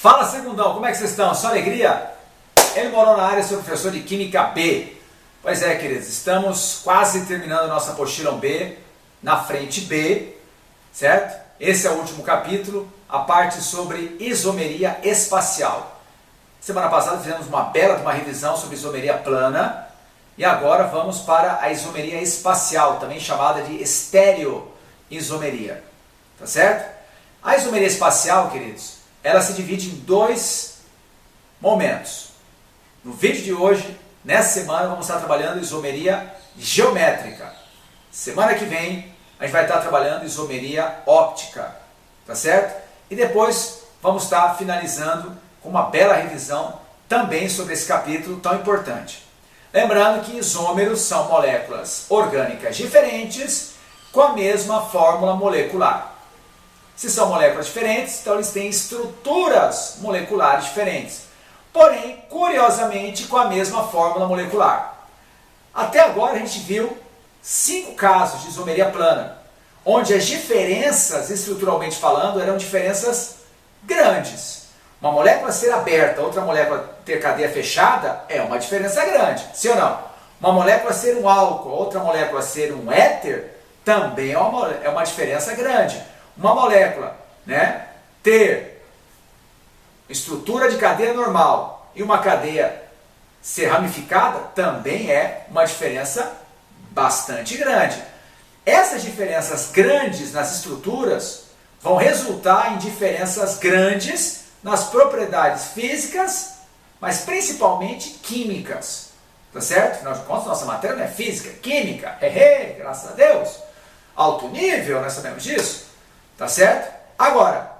Fala, segundão, como é que vocês estão? Só alegria? Ele morou na área, sou professor de Química B. Pois é, queridos, estamos quase terminando a nossa apostila B, na frente B, certo? Esse é o último capítulo, a parte sobre isomeria espacial. Semana passada fizemos uma bela revisão sobre isomeria plana e agora vamos para a isomeria espacial, também chamada de estereoisomeria, tá certo? A isomeria espacial, queridos, ela se divide em dois momentos. No vídeo de hoje, nessa semana, vamos estar trabalhando isomeria geométrica. Semana que vem, a gente vai estar trabalhando isomeria óptica, tá certo? E depois vamos estar finalizando com uma bela revisão também sobre esse capítulo tão importante. Lembrando que isômeros são moléculas orgânicas diferentes com a mesma fórmula molecular. Se são moléculas diferentes, então eles têm estruturas moleculares diferentes, porém, curiosamente, com a mesma fórmula molecular. Até agora a gente viu 5 casos de isomeria plana, onde as diferenças, estruturalmente falando, eram diferenças grandes. Uma molécula ser aberta, outra molécula ter cadeia fechada, é uma diferença grande, sim ou não? Uma molécula ser um álcool, outra molécula ser um éter, também é uma diferença grande. Uma molécula, ter estrutura de cadeia normal e uma cadeia ser ramificada também é uma diferença bastante grande. Essas diferenças grandes nas estruturas vão resultar em diferenças grandes nas propriedades físicas, mas principalmente químicas. Tá certo? Afinal de contas, nossa matéria não é física, é química. Graças a Deus. Alto nível, nós sabemos disso. Tá certo? Agora,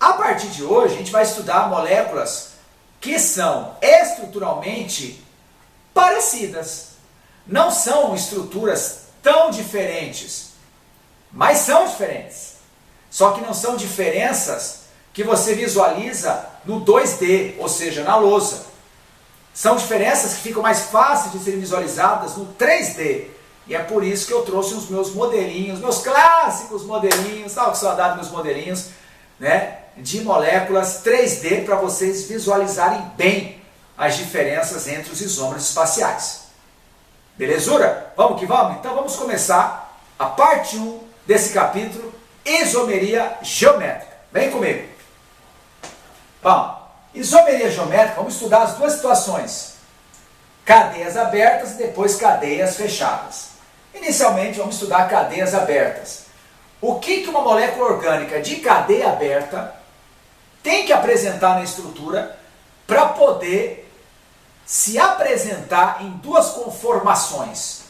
a partir de hoje, a gente vai estudar moléculas que são estruturalmente parecidas. Não são estruturas tão diferentes, mas são diferentes. Só que não são diferenças que você visualiza no 2D, ou seja, na lousa. São diferenças que ficam mais fáceis de serem visualizadas no 3D. E é por isso que eu trouxe os meus modelinhos, meus clássicos modelinhos, estava com saudade dos meus modelinhos, de moléculas 3D para vocês visualizarem bem as diferenças entre os isômeros espaciais. Belezura? Vamos que vamos? Então vamos começar a parte 1 desse capítulo, isomeria geométrica. Vem comigo. Bom, isomeria geométrica, vamos estudar as duas situações. Cadeias abertas e depois cadeias fechadas. Inicialmente vamos estudar cadeias abertas. O que uma molécula orgânica de cadeia aberta tem que apresentar na estrutura para poder se apresentar em duas conformações?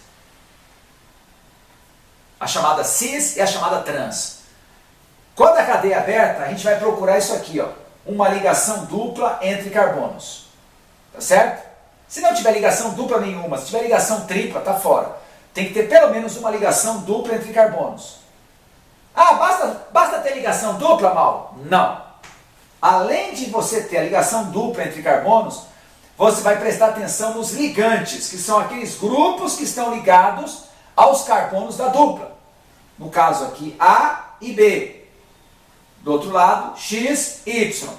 A chamada cis e a chamada trans. Quando a cadeia é aberta, a gente vai procurar isso aqui, ó, uma ligação dupla entre carbonos. Tá certo? Se não tiver ligação dupla nenhuma, se tiver ligação tripla, está fora. Tem que ter pelo menos uma ligação dupla entre carbonos. Ah, basta ter ligação dupla, Mal? Não. Além de você ter a ligação dupla entre carbonos, você vai prestar atenção nos ligantes, que são aqueles grupos que estão ligados aos carbonos da dupla. No caso aqui, A e B. Do outro lado, X e Y.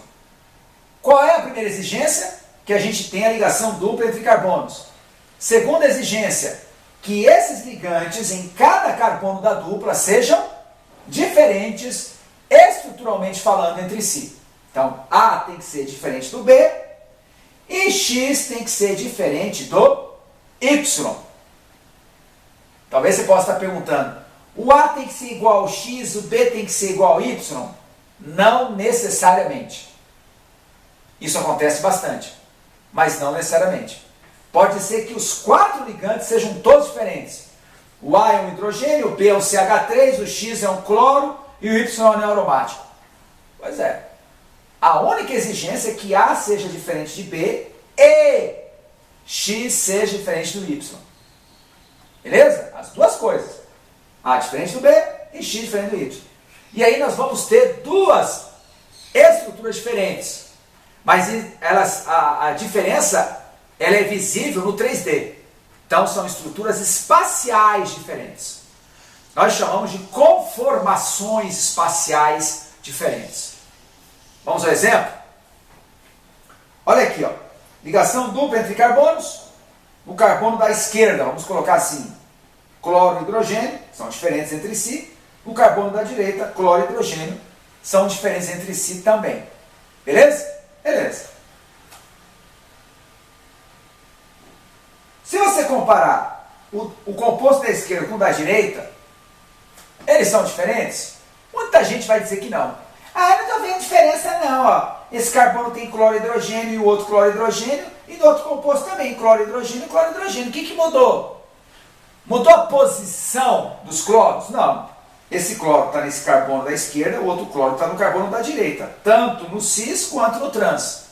Qual é a primeira exigência? Que a gente tenha a ligação dupla entre carbonos. Segunda exigência, que esses ligantes em cada carbono da dupla sejam diferentes estruturalmente falando entre si. Então, A tem que ser diferente do B e X tem que ser diferente do Y. Talvez você possa estar perguntando, o A tem que ser igual ao X, o B tem que ser igual ao Y? Não necessariamente. Isso acontece bastante, mas não necessariamente. Pode ser que os 4 ligantes sejam todos diferentes. O A é um hidrogênio, o B é um CH3, o X é um cloro e o Y é um anel aromático. Pois é. A única exigência é que A seja diferente de B e X seja diferente do Y. Beleza? As duas coisas. A diferente do B e X diferente do Y. E aí nós vamos ter duas estruturas diferentes. Mas a diferença ela é visível no 3D. Então são estruturas espaciais diferentes. Nós chamamos de conformações espaciais diferentes. Vamos ao exemplo? Olha aqui, ó. Ligação dupla entre carbonos. O carbono da esquerda, vamos colocar assim, cloro e hidrogênio, são diferentes entre si. O carbono da direita, cloro e hidrogênio, são diferentes entre si também. Beleza? Beleza. Se você comparar o composto da esquerda com o da direita, eles são diferentes? Muita gente vai dizer que não. Ah, eu não estou vendo diferença não, ó. Esse carbono tem cloro e hidrogênio e o outro cloro e hidrogênio, e no outro composto também, cloro e hidrogênio e cloro e hidrogênio. O que mudou? Mudou a posição dos cloros? Não. Esse cloro está nesse carbono da esquerda, o outro cloro está no carbono da direita, tanto no cis quanto no trans.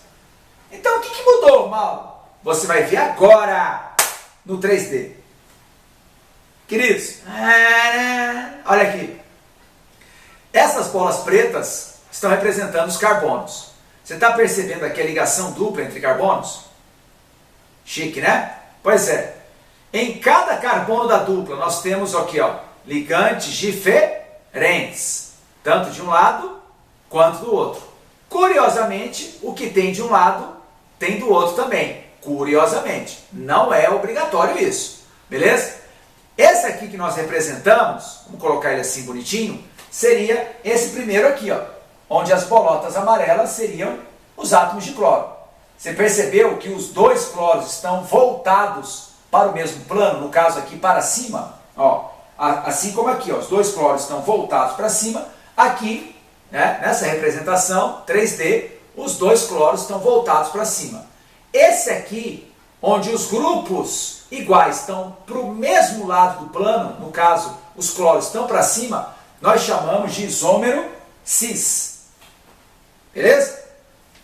Então o que mudou, Mauro? Você vai ver agora no 3D. Queridos, olha aqui. Essas bolas pretas estão representando os carbonos. Você está percebendo aqui a ligação dupla entre carbonos? Chique, né? Pois é. Em cada carbono da dupla nós temos aqui, ó, ligantes diferentes, tanto de um lado quanto do outro. Curiosamente, o que tem de um lado tem do outro também. Curiosamente, não é obrigatório isso, beleza? Esse aqui que nós representamos, vamos colocar ele assim bonitinho, seria esse primeiro aqui, ó, onde as bolotas amarelas seriam os átomos de cloro. Você percebeu que os dois cloros estão voltados para o mesmo plano, no caso aqui para cima, ó, assim como aqui, ó, os dois cloros estão voltados para cima, aqui, né, nessa representação 3D, os dois cloros estão voltados para cima. Esse aqui, onde os grupos iguais estão para o mesmo lado do plano, no caso, os cloros estão para cima, nós chamamos de isômero cis. Beleza?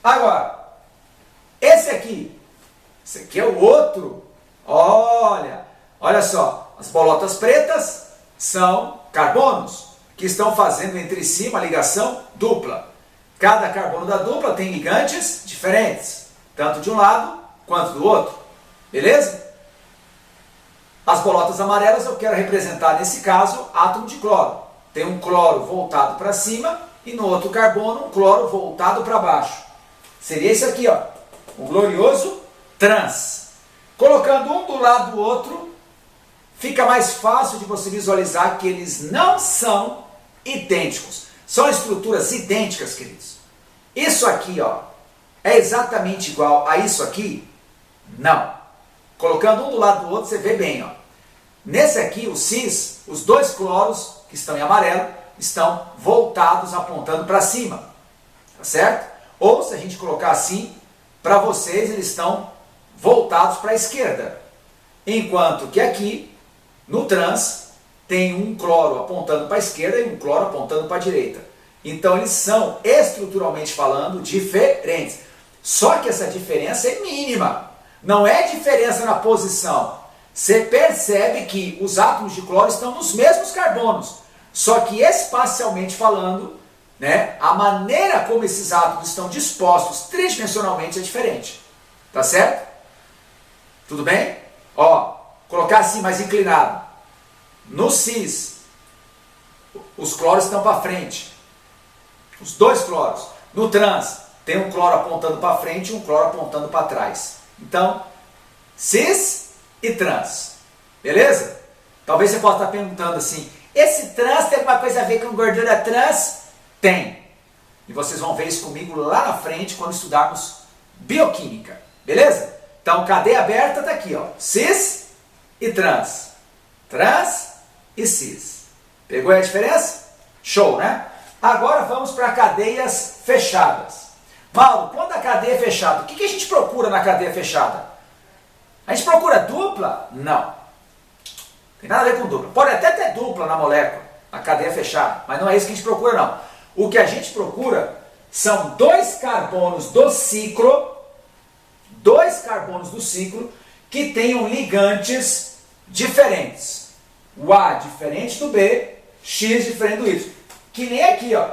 Agora, esse aqui é o outro. Olha só, as bolotas pretas são carbonos que estão fazendo entre si uma ligação dupla. Cada carbono da dupla tem ligantes diferentes, tanto de um lado quanto do outro. Beleza? As bolotas amarelas eu quero representar, nesse caso, átomo de cloro. Tem um cloro voltado para cima e no outro carbono um cloro voltado para baixo. Seria isso aqui, ó, o glorioso trans. Colocando um do lado do outro, fica mais fácil de você visualizar que eles não são idênticos. São estruturas idênticas, queridos. Isso aqui, ó, é exatamente igual a isso aqui? Não. Colocando um do lado do outro, você vê bem, ó. Nesse aqui, o cis, os dois cloros, que estão em amarelo, estão voltados, apontando para cima. Tá certo? Ou, se a gente colocar assim, para vocês, eles estão voltados para a esquerda. Enquanto que aqui, no trans, tem um cloro apontando para a esquerda e um cloro apontando para a direita. Então, eles são, estruturalmente falando, diferentes. Só que essa diferença é mínima. Não é diferença na posição. Você percebe que os átomos de cloro estão nos mesmos carbonos. Só que espacialmente falando, né, a maneira como esses átomos estão dispostos tridimensionalmente é diferente. Tá certo? Tudo bem? Ó, colocar assim mais inclinado. No cis, os cloros estão para frente. Os dois cloros. No trans, tem um cloro apontando para frente e um cloro apontando para trás. Então, cis e trans. Beleza? Talvez você possa estar perguntando assim, esse trans tem alguma coisa a ver com gordura trans? Tem. E vocês vão ver isso comigo lá na frente quando estudarmos bioquímica. Beleza? Então, cadeia aberta está aqui, ó. Cis e trans. Trans e cis. Pegou a diferença? Show, né? Agora vamos para cadeias fechadas. Mauro, quando a cadeia é fechada, o que a gente procura na cadeia fechada? A gente procura dupla? Não. Tem nada a ver com dupla. Pode até ter dupla na molécula, na cadeia fechada, mas não é isso que a gente procura, não. O que a gente procura são dois carbonos do ciclo, que tenham ligantes diferentes. O A diferente do B, X diferente do Y. Que nem aqui, ó.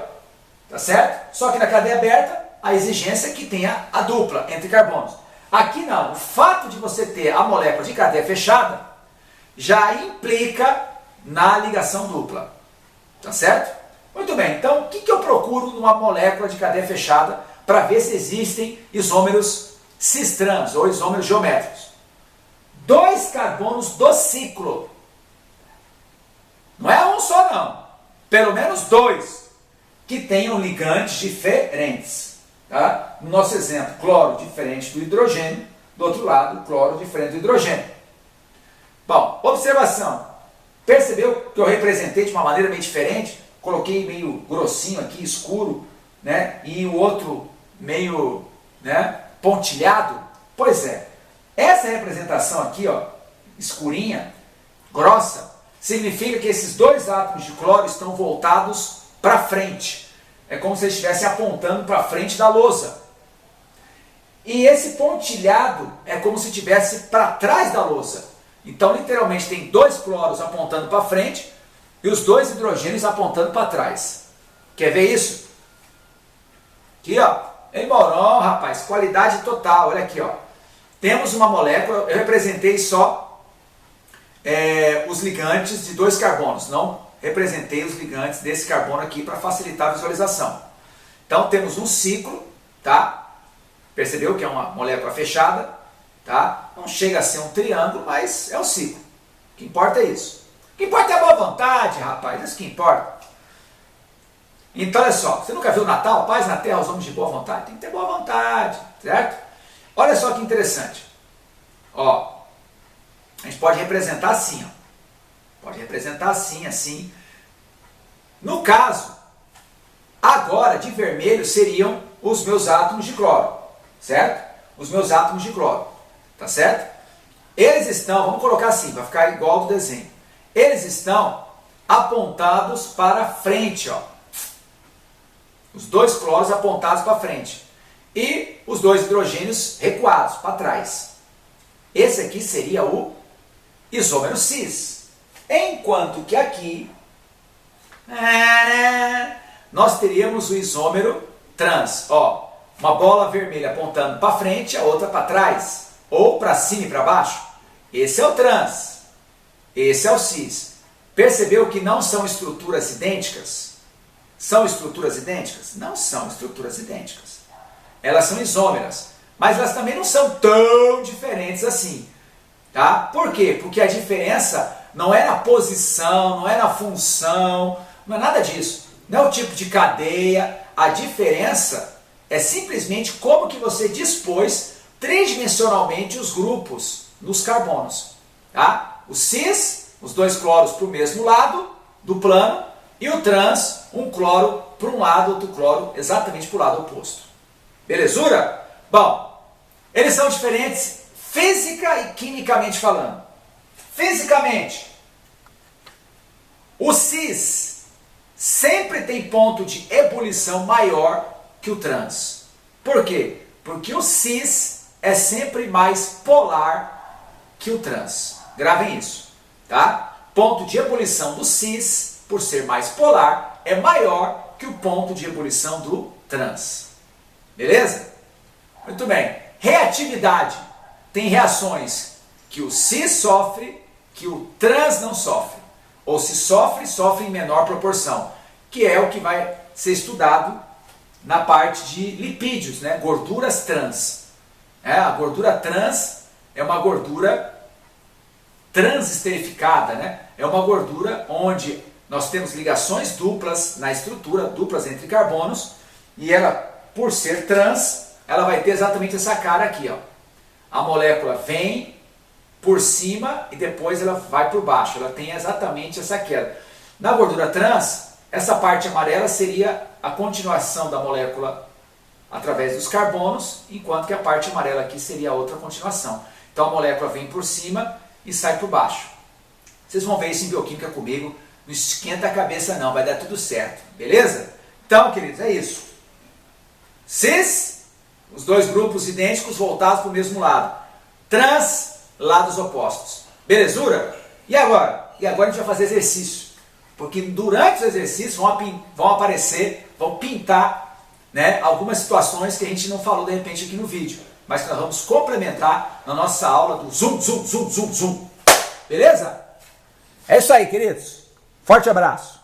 Tá certo? Só que na cadeia aberta, a exigência é que tenha a dupla entre carbonos. Aqui não. O fato de você ter a molécula de cadeia fechada já implica na ligação dupla. Tá certo? Muito bem. Então, o que eu procuro numa molécula de cadeia fechada para ver se existem isômeros cis-trans ou isômeros geométricos. 2 carbonos do ciclo. Não é um só não. Pelo menos 2 que tenham ligantes diferentes. Tá? No nosso exemplo, cloro diferente do hidrogênio. Do outro lado, cloro diferente do hidrogênio. Bom, observação. Percebeu que eu representei de uma maneira meio diferente? Coloquei meio grossinho aqui, escuro, né? E o outro meio, né, pontilhado. Pois é, essa representação aqui, ó, escurinha, grossa, significa que esses 2 átomos de cloro estão voltados para frente. É como se eles estivessem apontando para frente da lousa. E esse pontilhado é como se estivesse para trás da lousa. Então, literalmente, tem 2 cloros apontando para frente e os 2 hidrogênios apontando para trás. Quer ver isso? Aqui, ó. Em boron, rapaz, qualidade total. Olha aqui, ó. Temos uma molécula, eu representei só os ligantes de 2 carbonos. Não representei os ligantes desse carbono aqui para facilitar a visualização. Então, temos um ciclo, tá? Percebeu que é uma molécula fechada, tá? Não chega a ser um triângulo, mas é um ciclo. O que importa é isso. O que importa é a boa vontade, rapaz. Isso que importa. Então, olha só. Você nunca viu o Natal? Paz na terra, os homens de boa vontade? Tem que ter boa vontade, certo? Olha só que interessante. Ó, a gente pode representar assim, ó. Pode representar assim, assim. No caso, agora de vermelho seriam os meus átomos de cloro, certo? Os meus átomos de cloro, tá certo? Eles estão, vamos colocar assim, para ficar igual do desenho. Eles estão apontados para frente, ó. Os 2 cloros apontados para frente. E os 2 hidrogênios recuados para trás. Esse aqui seria o isômero cis. Enquanto que aqui nós teríamos o isômero trans. Ó, uma bola vermelha apontando para frente, a outra para trás. Ou para cima e para baixo. Esse é o trans. Esse é o cis. Percebeu que não são estruturas idênticas? São estruturas idênticas? Não são estruturas idênticas. Elas são isômeras. Mas elas também não são tão diferentes assim. Tá? Por quê? Porque a diferença não é na posição, não é na função, não é nada disso. Não é o tipo de cadeia. A diferença é simplesmente como que você dispôs tridimensionalmente os grupos nos carbonos. Tá? O cis, os 2 cloros para o mesmo lado do plano, e o trans, um cloro para um lado, outro cloro exatamente para o lado oposto. Belezura? Bom, eles são diferentes física e quimicamente falando. Fisicamente, o cis sempre tem ponto de ebulição maior que o trans. Por quê? Porque o cis é sempre mais polar que o trans. Gravem isso, tá? Ponto de ebulição do cis, por ser mais polar, é maior que o ponto de ebulição do trans. Beleza? Muito bem. Reatividade. Tem reações que o cis sofre, que o trans não sofre. Ou se sofre, sofre em menor proporção. Que é o que vai ser estudado na parte de lipídios, né? Gorduras trans. A gordura trans é uma gordura transesterificada, né? É uma gordura onde nós temos ligações duplas na estrutura, duplas entre carbonos, e ela, por ser trans, ela vai ter exatamente essa cara aqui, ó. A molécula vem por cima e depois ela vai por baixo. Ela tem exatamente essa queda. Na gordura trans, essa parte amarela seria a continuação da molécula através dos carbonos, enquanto que a parte amarela aqui seria a outra continuação. Então a molécula vem por cima e sai por baixo. Vocês vão ver isso em bioquímica comigo. Não esquenta a cabeça não, vai dar tudo certo. Beleza? Então, queridos, é isso. Cis, os 2 grupos idênticos voltados para o mesmo lado. Trans, lados opostos. Belezura? E agora? E agora a gente vai fazer exercício. Porque durante os exercícios vão aparecer, vão pintar, né, algumas situações que a gente não falou de repente aqui no vídeo. Mas que nós vamos complementar na nossa aula do zoom, zoom, zoom, zoom, zoom. Beleza? É isso aí, queridos. Forte abraço.